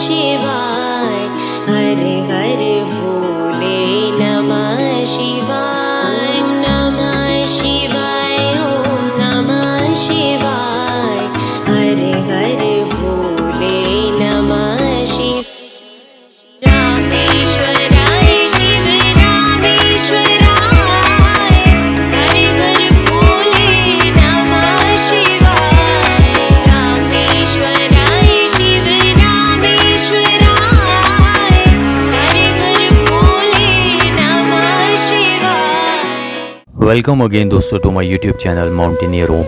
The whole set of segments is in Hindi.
शिवाय हर हर भोले नमः शिवाय नमः शिवाय ओम नमः शिवाय हर हर भोले नमः शिवाय रामेश्वराय शिव रामेश्वराय हर हर भोले नमः शिवाय रामेश्वराय शिव रामेश्वराय हर हर भोले नमः शिवाय। वेलकम अगेन दोस्तों to my YouTube channel mountaineer Om.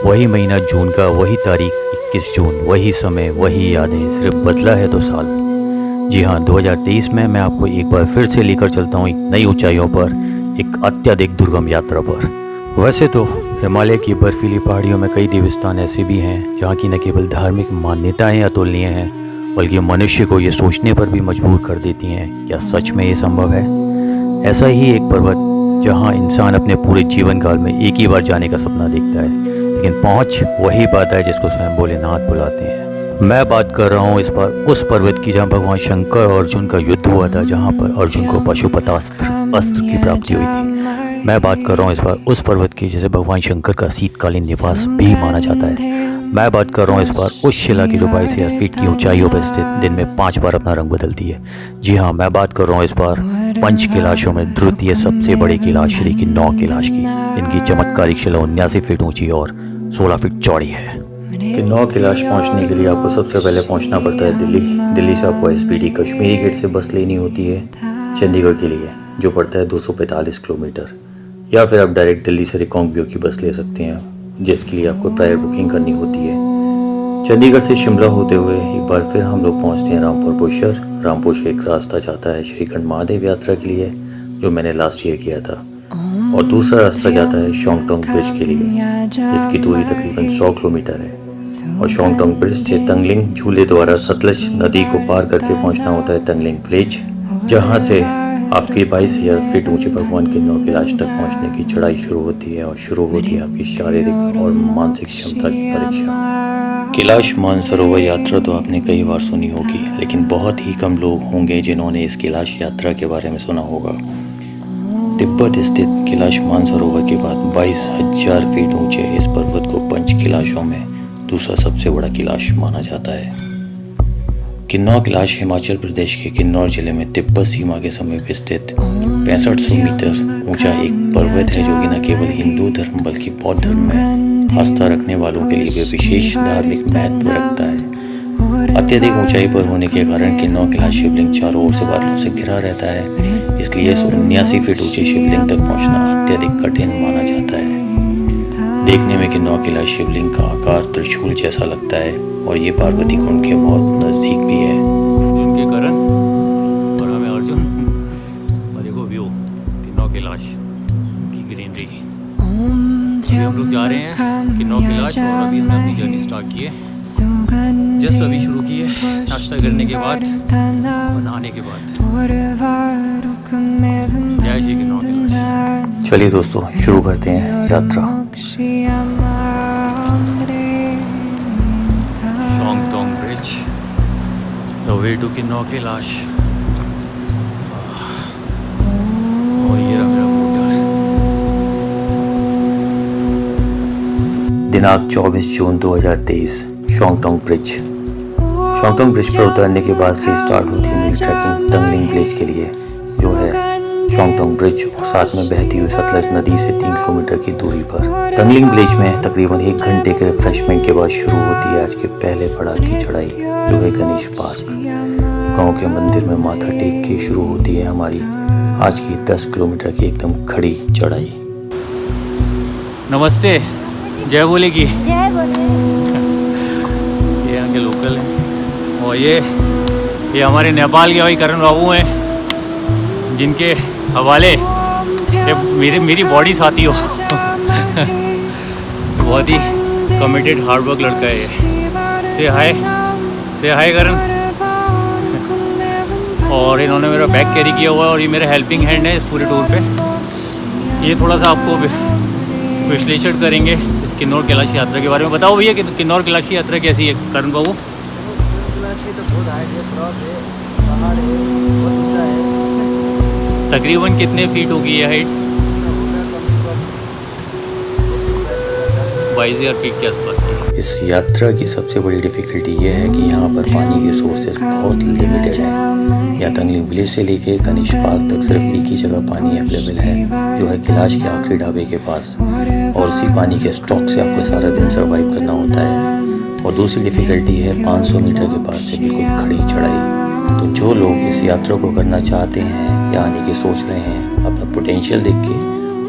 वही महीना जून का, वही तारीख 21 जून, वही समय, वही यादें, सिर्फ बदला है तो साल। जी हाँ, 2023 में मैं आपको एक बार फिर से लेकर चलता हूँ एक नई ऊंचाइयों पर, एक अत्यधिक दुर्गम यात्रा पर। वैसे तो हिमालय की बर्फीली पहाड़ियों में कई देवस्थान ऐसे भी हैं जहाँ की न केवल धार्मिक मान्यताएं अतुलनीय हैं, बल्कि मनुष्य को ये सोचने पर भी मजबूर कर देती हैं, क्या सच में ये संभव है। ऐसा ही एक पर्वत जहाँ इंसान अपने पूरे जीवन काल में एक ही बार जाने का सपना देखता है, लेकिन पहुँच वही बात है जिसको स्वयं भोलेनाथ बुलाते हैं। मैं बात कर रहा हूँ इस बार उस पर्वत की जहाँ भगवान शंकर और अर्जुन का युद्ध हुआ था, जहाँ पर अर्जुन को पाशुपतास्त्र अस्त्र की प्राप्ति हुई थी। मैं बात कर रहा हूँ इस बार उस पर्वत की जिसे भगवान शंकर का शीतकालीन निवास भी माना जाता है। मैं बात कर रहा हूँ इस बार उस शिला की जो 22,000 फीट की ऊंचाइयों पर स्थित दिन में 5 बार अपना रंग बदलती है। जी हाँ, मैं बात कर रहा हूँ इस बार पंच कैलाशों में द्वितीय सबसे बड़ी कैलाश श्री की 9 कैलाश की। इनकी चमत्कारिक शिला 79 फीट ऊंची और 16 फीट चौड़ी है। कि 9 कैलाश पहुंचने के लिए आपको सबसे पहले पहुंचना पड़ता है दिल्ली से आपको SPD कश्मीरी गेट से बस लेनी होती है चंडीगढ़ के लिए, जो पड़ता है 245 किलोमीटर, या फिर आप डायरेक्ट दिल्ली से रिकांगपिओ की बस ले सकते हैं, जिसके लिए आपको प्रायर बुकिंग करनी होती है। चंडीगढ़ से शिमला होते हुए एक बार फिर हम लोग पहुंचते हैं रामपुर बुशर। रामपुर से एक रास्ता जाता है श्रीखंड महादेव यात्रा के लिए, जो मैंने लास्ट ईयर किया था, और दूसरा रास्ता जाता है शोंगटोंग ब्रिज के लिए। इसकी दूरी तकरीबन 100 किलोमीटर है, और शोंगटोंग ब्रिज से तंगलिंग झूले द्वारा सतलज नदी को पार करके पहुंचना होता है तंगलिंग विलेज, जहां से आपके 22,000 फीट ऊंचे भगवान के 9 कैलाश तक पहुंचने की चढ़ाई शुरू होती है, और शुरू होती है आपकी शारीरिक और मानसिक क्षमता की परीक्षा। कैलाश मानसरोवर यात्रा तो आपने कई बार सुनी होगी, लेकिन बहुत ही कम लोग होंगे जिन्होंने इस कैलाश यात्रा के बारे में सुना होगा। तिब्बत स्थित कैलाश मानसरोवर के बाद 22,000 फीट ऊंचे इस पर्वत को पंच कैलाशों में दूसरा सबसे बड़ा कैलाश माना जाता है। किन्नौर कैलाश हिमाचल प्रदेश के किन्नौर जिले में तिब्बत सीमा के समीप स्थित 6500 मीटर ऊंचा एक पर्वत है, जो कि न केवल हिंदू धर्म बल्कि बौद्ध धर्म में आस्था रखने वालों के लिए भी विशेष धार्मिक महत्व रखता है। अत्यधिक ऊंचाई पर होने के कारण किन्नौर कैलाश शिवलिंग चारों ओर से बादलों से घिरा रहता है, इसलिए 79 फीट ऊंचे शिवलिंग तक पहुंचना अत्यधिक कठिन माना जाता है। देखने में किन्नौर कैलाश शिवलिंग का आकार त्रिशूल जैसा लगता है, और ये पार्वती कुंड के बहुत नज़दीक भी है। उनके करण और हमें अर्जुन, और देखो व्यू किन्नौर कैलाश की ग्रीनरी। अभी हम लोग जा रहे हैं किन्नौर कैलाश, और अभी हमने अपनी जर्नी स्टार्ट की है, जस्ट अभी शुरू की है, नाश्ता करने के बाद और नहाने के बाद। जय श्री किन्नौर कैलाश। चलिए दोस्तों, शुरू करते हैं यात्रा। Shongtong bridge, the way to Kinnaur Kailash. और ये रहा मेरा मोटर। दिनांक 24 जून 2023, शोंगटोंग ब्रिज। शोंगटोंग ब्रिज पर उतरने के बाद से स्टार्ट होती है मेरी ट्रैकिंग तंगलिंग विलेज के लिए, जो है शोंगटोंग ब्रिज और साथ में बहती हुई सतलज नदी से 3 किलोमीटर की दूरी पर। तंगलिंग विलेज में तकरीबन 1 घंटे के रिफ्रेशमेंट के बाद शुरू होती है आज के पहले पड़ाव की चढ़ाई, जो है गणेश पार्क। गांव के मंदिर में माथा टेक के शुरू होती है हमारी आज की 10 किलोमीटर की एकदम खड़ी चढ़ाई। नमस्ते, जय बोले की। ये यहाँ के लोकल हैं, और ये हमारे नेपाल के भाई करण बाबू हैं, जिनके हवाले मेरी बॉडी साथी हो। बहुत ही कमिटेड हार्डवर्क लड़का है ये। से हाय करण। और इन्होंने मेरा बैग कैरी किया हुआ है, और ये मेरा हेल्पिंग हैंड है इस पूरे टूर पे। ये थोड़ा सा आपको विश्लेषण करेंगे इस किन्नौर कैलाश यात्रा के बारे में। बताओ भैया कि किन्नौर कैलाश की यात्रा कैसी है करण बाबू? कैलाश तकरीबन कितने फीट होगी ये हाइट? 22,000 फीट के आसपास है। इस यात्रा की सबसे बड़ी डिफ़िकल्टी ये है कि यहाँ पर पानी के सोर्सेज बहुत लिमिटेड हैं। या तंगलिंग विलेज से लेके गणेश पार्क तक सिर्फ एक ही जगह पानी अवेलेबल है, जो है कैलाश के आखिरी ढाबे के पास, और उसी पानी के स्टॉक से आपको सारा दिन सर्वाइव करना होता है। और दूसरी डिफ़िकल्टी है 500 मीटर के पास से बिल्कुल खड़ी चढ़ाई। तो जो लोग इस यात्रा को करना चाहते हैं या आने की सोच रहे हैं, अपना पोटेंशियल देख के,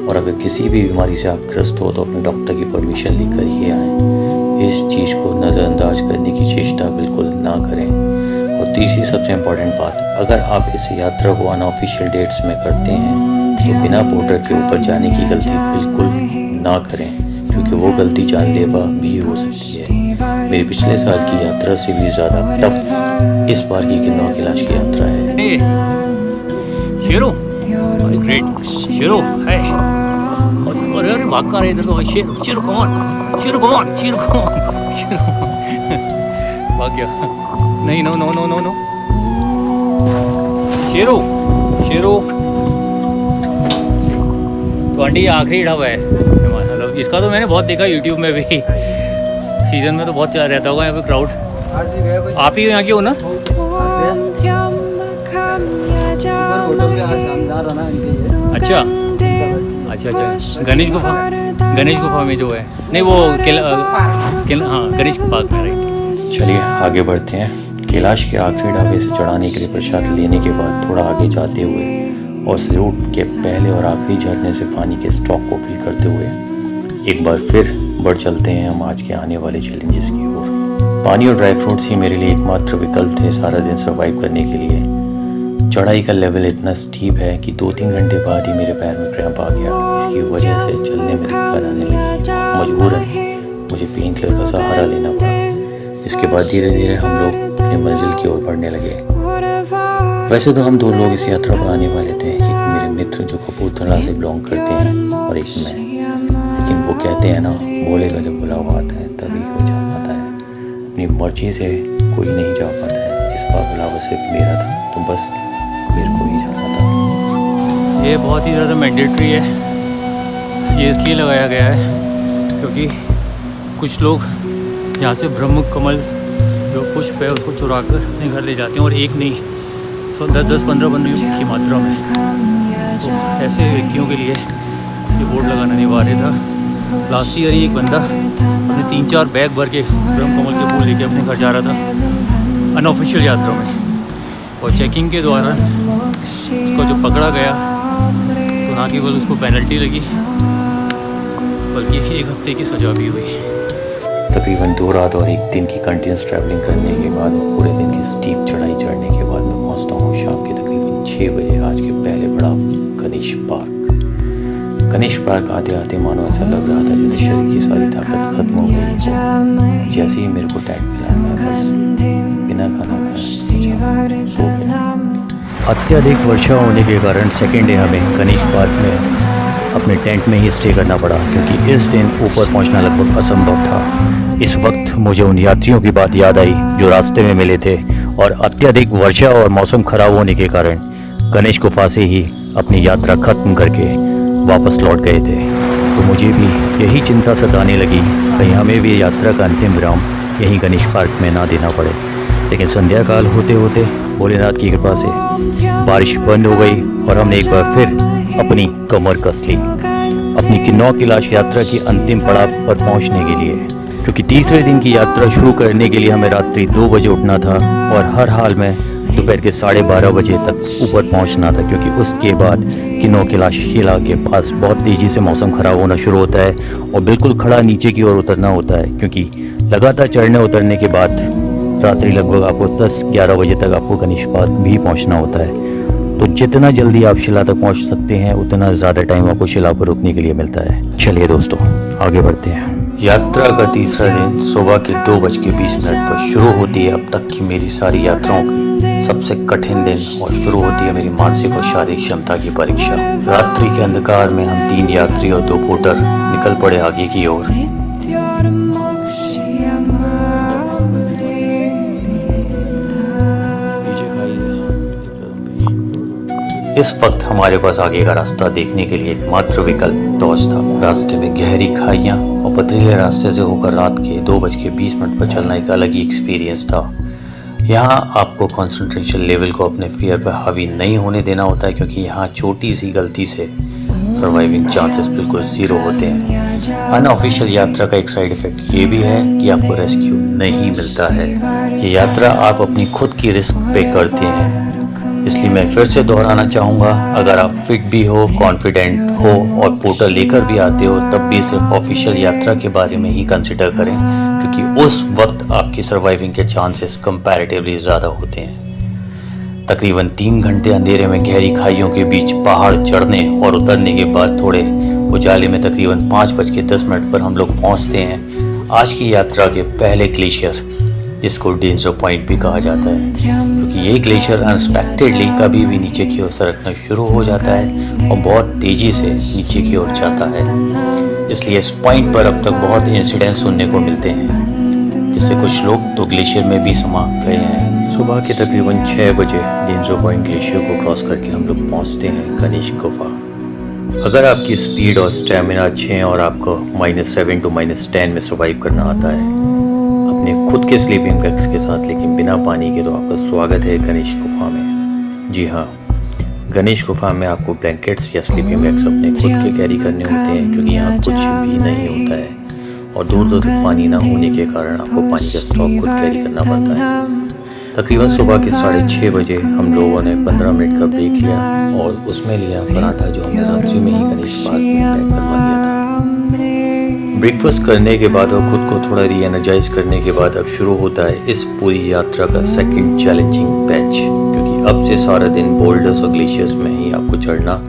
और अगर किसी भी बीमारी से आप ग्रस्त हो तो अपने डॉक्टर की परमिशन लेकर ही आएँ। इस चीज़ को नज़रअंदाज करने की चेष्टा बिल्कुल ना करें। और तीसरी सबसे इम्पॉर्टेंट बात, अगर आप इस यात्रा को अनऑफिशियल डेट्स में करते हैं तो बिना बॉर्डर के ऊपर जाने की गलती बिल्कुल ना करें, क्योंकि वो गलती जानलेवा भी हो सकती है। मेरी पिछले साल की यात्रा से भी ज़्यादा टफ इस बार की किन्नौर कैलाश की यात्रा है। शेरू, ग्रेट शेरू है। अरे अरे भाग कर इधर तो शेरू, शेरू कमान, शेरू कमान, शेरू कमान, शेरू भाग गया। नहीं, no no no no no, Sheru Sheru. तो आंटी आखिरी ढाबा है मतलब, इसका तो मैंने बहुत देखा यूट्यूब में भी, सीजन में तो बहुत चल रहता होगा यहाँ पे क्राउड। आप ही यहाँ के हो ना? अच्छा अच्छा अच्छा, गणेश गुफा में जो है, नहीं वो हाँ गणेश पार्क में, राइट। चलिए आगे बढ़ते हैं। कैलाश के आखिरी ढाबे से चढ़ाने के लिए प्रसाद लेने के बाद थोड़ा आगे जाते हुए और इस रूट के पहले और आखिरी झरने से पानी के स्टॉक को फिल करते हुए एक बार फिर बढ़ चलते हैं हम आज के आने वाले चैलेंजेस की ओर। पानी और ड्राई फ्रूट्स ही मेरे लिए एकमात्र विकल्प थे सारा दिन सर्वाइव करने के लिए। चढ़ाई का लेवल इतना स्टीप है कि 2-3 घंटे बाद ही मेरे पैर में क्रैम्प आ गया। इसकी वजह से चलने में दिक्कत आने लगी। मजबूरन मुझे पेन किलर का सहारा लेना पड़ा। इसके बाद धीरे धीरे हम लोग अपनी मंजिल की ओर बढ़ने लगे। वैसे तो हम 2 लोग इस यात्रा पर आने वाले थे, एक मेरे मित्र जो कपूरथला से बिलोंग करते हैं और एक मैं। लेकिन वो कहते हैं ना, बोलेगा जब बुलावा आता है तभी हो जा पाता है। अपनी मर्जी से कोई नहीं जा पाता है। इस बार बुलावा सिर्फ मेरा था, तो बस मेरे को ही जाना था। ये बहुत ही ज़्यादा मैंडेटरी है। ये इसलिए लगाया गया है क्योंकि कुछ लोग यहाँ से ब्रह्म कमल जो पुष्प है उसको चुरा कर अपने घर ले जाते हैं, और एक नहीं 10-15 बंदे की मात्रा में। तो ऐसे व्यक्तियों के लिए ये बोर्ड लगाना अनिवार्य था। लास्ट ईयर ही एक बंदा अपने 3-4 बैग भर के ब्रह्म कमल के फूल लेके अपने घर जा रहा था अनऑफिशियल यात्रा में, और चेकिंग के दौरान उसको जो पकड़ा गया तो ना केवल उसको पेनल्टी लगी बल्कि 1 हफ्ते की सज़ा भी हुई। तकरीबन 2 रात और 1 दिन की कंटिन्यूस ट्रैवलिंग करने के बाद और पूरे दिन की स्टीप चढ़ाई चढ़ने के बाद मैं पहुंचता हूँ शाम के तकरीबन 6 बजे आज के पहले पड़ाव गणेश पार्क। गणेश पार्क आते आते मानो ऐसा लग रहा था जैसे शरीर की सारी ताकत खत्म हो गई। जैसे ही मेरे को टैक्स बिना खाना खाए सो गया। अत्यधिक वर्षा होने के कारण सेकेंड डे हमें गणेश पार्क में अपने टेंट में ही स्टे करना पड़ा, क्योंकि इस दिन ऊपर पहुंचना लगभग असंभव था। इस वक्त मुझे उन यात्रियों की बात याद आई जो रास्ते में मिले थे और अत्यधिक वर्षा और मौसम खराब होने के कारण गणेश गुफा से ही अपनी यात्रा खत्म करके वापस लौट गए थे। तो मुझे भी यही चिंता सताने लगी, कहीं हमें भी यात्रा का अंतिम विराम यहीं गणेश पार्क में ना देना पड़े। लेकिन संध्या काल होते होते भोलेनाथ की कृपा से बारिश बंद हो गई और हमने एक बार फिर अपनी कमर कस ली अपनी किन्नौर कैलाश यात्रा की अंतिम पड़ाव पर पहुंचने के लिए, क्योंकि तीसरे दिन की यात्रा शुरू करने के लिए हमें रात्रि 2 बजे उठना था और हर हाल में दोपहर के 12:30 बजे तक ऊपर पहुंचना था, क्योंकि उसके बाद किन्नौर कैलाश किला के पास बहुत तेज़ी से मौसम ख़राब होना शुरू होता है और बिल्कुल खड़ा नीचे की ओर उतरना होता है, क्योंकि लगातार चढ़ने उतरने के बाद रात्रि लगभग आपको 10-11 बजे तक आपको गणेश पार्क भी पहुंचना होता है। तो जितना जल्दी आप शिला तक पहुंच सकते हैं उतना ज़्यादा टाइम आपको शिला पर रुकने के लिए मिलता है। चलिए दोस्तों आगे बढ़ते हैं। यात्रा का तीसरा दिन सुबह के 2:20 पर शुरू होती है अब तक की मेरी सारी यात्राओं की सबसे कठिन दिन, और शुरू होती है मेरी मानसिक और शारीरिक क्षमता की परीक्षा। रात्रि के अंधकार में हम 3 यात्री और 2 पोर्टर निकल पड़े आगे की ओर। इस वक्त हमारे पास आगे का रास्ता देखने के लिए एकमात्र विकल्प टॉर्च था। रास्ते में गहरी खाइयाँ और पथरीले रास्ते से होकर रात के 2:20 पर चलना एक अलग ही एक्सपीरियंस था। यहाँ आपको कंसंट्रेशन लेवल को अपने फियर पर हावी नहीं होने देना होता है, क्योंकि यहाँ छोटी सी गलती से सर्वाइविंग चांसेस बिल्कुल ज़ीरो होते हैं। अनऑफिशियल यात्रा का एक साइड इफ़ेक्ट ये भी है कि आपको रेस्क्यू नहीं मिलता है। ये यात्रा आप अपनी खुद की रिस्क पे करते हैं, इसलिए मैं फिर से दोहराना चाहूँगा, अगर आप फिट भी हो, कॉन्फिडेंट हो और पोर्टल लेकर भी आते हो, तब भी सिर्फ ऑफिशियल यात्रा के बारे में ही कंसिडर करें, क्योंकि उस वक्त आपकी सर्वाइविंग के चांसेस कंपैरेटिवली ज़्यादा होते हैं। तकरीबन 3 घंटे अंधेरे में गहरी खाइयों के बीच पहाड़ चढ़ने और उतरने के बाद थोड़े उजाले में तकरीबन 5:10 पर हम लोग पहुंचते हैं आज की यात्रा के पहले ग्लेशियर, जिसको डेंजर पॉइंट भी कहा जाता है, क्योंकि ये ग्लेशियर अनएक्सपेक्टेडली कभी भी नीचे की ओर सरकना शुरू हो जाता है और बहुत तेज़ी से नीचे की ओर जाता है। इसलिए इस पॉइंट पर अब तक बहुत इंसिडेंट सुनने को मिलते हैं, जिससे कुछ लोग तो ग्लेशियर में भी समा गए हैं। सुबह के तकरीबन 6 बजे डेंजर पॉइंट ग्लेशियर को क्रॉस करके हम लोग पहुँचते हैं गणेश गुफा। अगर आपकी स्पीड और स्टेमिना अच्छे हैं और आपको -7 to -10 में सर्वाइव करना आता है अपने खुद के स्लीपिंग बैग्स के साथ, लेकिन बिना पानी के, तो आपका स्वागत है गणेश गुफा में। जी हाँ, गणेश गुफा में आपको ब्लैंकेट्स या स्लीपिंग बैग्स अपने खुद के कैरी करने होते हैं, क्योंकि यहाँ कुछ भी नहीं होता है और दूर तक पानी ना होने के कारण आपको पानी का स्टॉक खुद कैरी करना पड़ता है। तकरीबन सुबह के 6:30 बजे हम लोगों ने 15 मिनट का ब्रेक लिया और उसमें लिया पराठा, जो हमने रात्रि में ही गणेश पार्क में पैक करवा दिया था। ब्रेकफास्ट करने के बाद और खुद को थोड़ा री एनर्जाइज करने के बाद अब शुरू होता है इस पूरी यात्रा का सेकंड चैलेंजिंग पैच, क्योंकि अब से सारा दिन बोल्डर्स और ग्लेशियर्स में ही आपको चढ़ना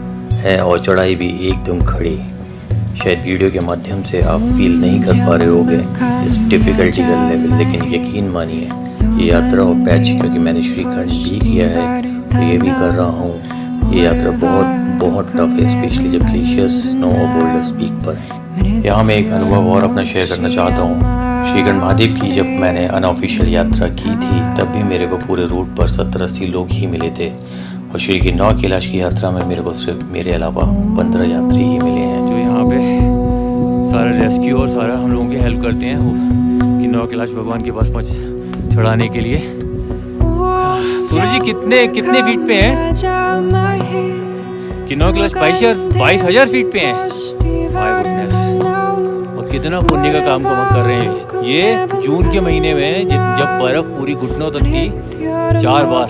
है और चढ़ाई भी एकदम खड़ी। शायद वीडियो के माध्यम से आप फील नहीं कर पा रहे होगे इस डिफ़िकल्टी का लेवल, लेकिन यकीन मानिए ये यात्रा और पैच, क्योंकि मैंने श्रीखंड भी किया है तो ये भी कर रहा हूँ, ये यात्रा बहुत टफ है, स्पेशली जब ग्लेशियर्स, स्नो और बोल्डर्स पीक पर है। यहाँ मैं एक अनुभव और अपना शेयर करना चाहता हूँ। श्रीखंड महादेव की जब मैंने अनऑफिशियल यात्रा की थी, तब भी मेरे को पूरे रूट पर 70-80 लोग ही मिले थे, और श्री की 9 कैलाश की यात्रा में मेरे को सिर्फ मेरे अलावा 15 यात्री ही मिले हैं, जो यहाँ पे सारा रेस्क्यू और सारा हम लोगों की हेल्प करते हैं कि 9 कैलाश भगवान के पास चढ़ाने के लिए। सूरज जी कितने फीट पे हैं? कि 9 कैलाश 22,000 फीट पे हैं। और कितना पुण्य का काम कर रहे हैं। ये जून के महीने में जब बर्फ पूरी घुटनों तक थी, 4 बार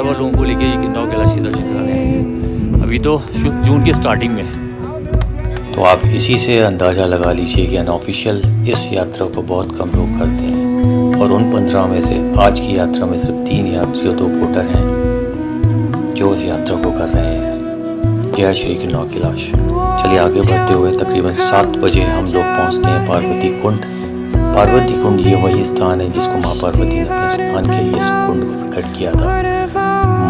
लोगों को लेके ये 9 कैलाश के दर्शन करा रहे हैं। अभी तो जून की स्टार्टिंग में। तो आप इसी से अंदाज़ा लगा लीजिए कि अनऑफिशियल इस यात्रा को बहुत कम लोग करते हैं, और उन 15 में से आज की यात्रा में सिर्फ 3 यात्री और 2 पोर्टर हैं जो इस यात्रा को कर रहे हैं। जय श्री की 9 कैलाश। चलिए आगे बढ़ते हुए तकरीबन 7 बजे हम लोग पहुंचते हैं पार्वती कुंड। पार्वती कुंड ये वही स्थान है जिसको माँ पार्वती ने अपने स्नान के लिए इस कुंड को प्रकट किया था।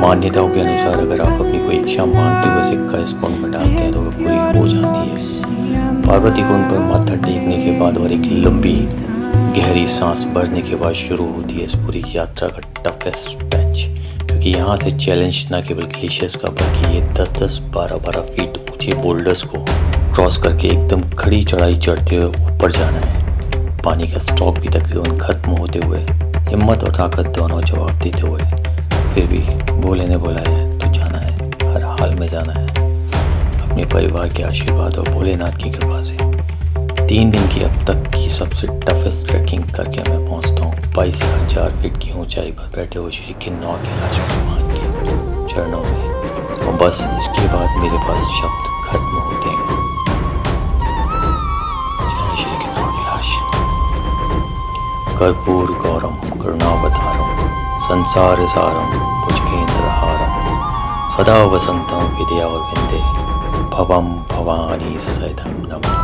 मान्यताओं के अनुसार अगर आप अपनी कोई इच्छा मानते हुए सिक्का इस कुंड में डालते हैं तो वह पूरी हो जाती है। पार्वती कुंड पर माथा टेकने के बाद और एक लंबी गहरी सांस भरने के बाद शुरू होती है इस पूरी यात्रा का टफेस्ट पैच, क्योंकि यहाँ से चैलेंज न केवल ग्लेशियर्स का बल्कि ये 10-10, 12-12 फीट ऊंचे बोल्डर्स को क्रॉस करके एकदम खड़ी चढ़ाई चढ़ते हुए ऊपर जाना है। पानी का स्टॉक भी तकरीबन खत्म होते हुए हिम्मत और ताकत दोनों जवाब देते हुए फिर भी भोले ने बोला है तो जाना है, हर हाल में जाना है, अपने परिवार के आशीर्वाद और भोलेनाथ की कृपा से। 3 दिन की अब तक की सबसे टफेस्ट ट्रैकिंग करके मैं पहुंचता हूँ 22,000 फीट की ऊंचाई पर बैठे हुए श्री के 9 कैलाश भगवान के चरणों में, और बस इसके बाद मेरे पास शब्द खत्म होते हैं। जय श्री के 9 कैलाश। कर्पूर गौरम करुणावतारम संसार सारम भुजगेंद्रहारम सदा वसंतम विद्या विंदे भवम भवानी सैधम नमामि।